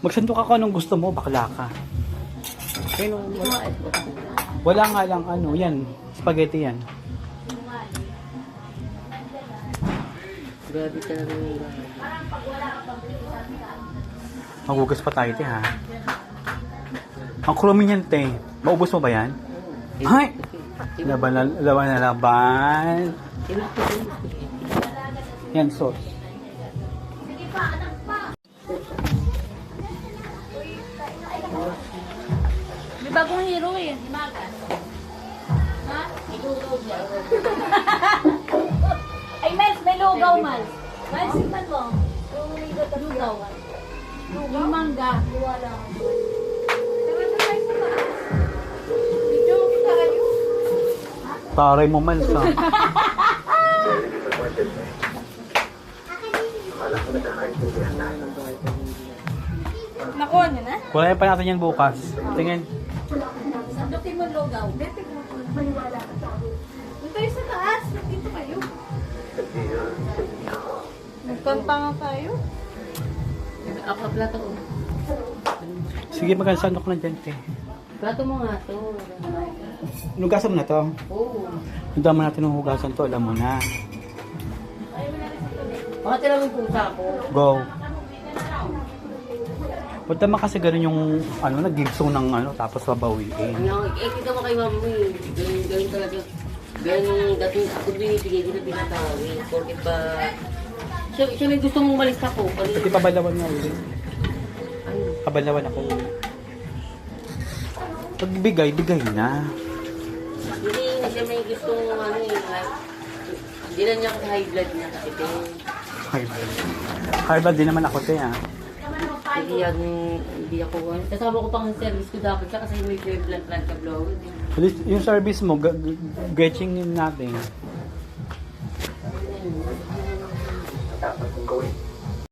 Magsandok ako anong gusto mo, bakla ka. Ayun, wala nga lang ano, yan. Spaghetti yan. Grabe talaga yung Magugas pa tayo, te, ha? Ang krumi niyan, te. Maubos mo ba yan? Ay! Laban na laban. Yan, sauce. May bagong hero eh. Ha? Ay, Mels, may lugaw, Mels. Mels, sikman mo. Lugaw. Yung mangga. Taray mo man sa. Nakuha niyo na? Kunain pa natin yan bukas. Tingin. Sandukin mo lugaw. Maniwala ka sa akin. Doon tayo sa taas. Dito kayo. Nagkanta nga tayo. Ako plato ko. Sige, magkasandok na dyan, te. Plato mo nga to. Hugasan mo na to. Oo. Hindi naman natin ng hugasan to, alam mo na. Baka tila yung pusa ko. Go. Ba't naman kasi ganun yung ano, nag-gibsong ng ano, tapos babawiin. Kita mo kay mami. Ganun talaga. Ganun dating ako binibigay dito pinatawin. Porkit ba... Siya may gusto mong umalis ako. Pati pabalawan nga ulit. Ano? Pabalawan ako. Pag bigay na. Hindi siya may gusto mong ano eh. Hindi na niya ako sa high blood niya kasi High blood. High blood din naman ako, te, ah. Hindi ako, kasama ko pang service ko dapat siya kasi may blood ka blow. At least, yung service mo, getching natin. Dapat kong gawin.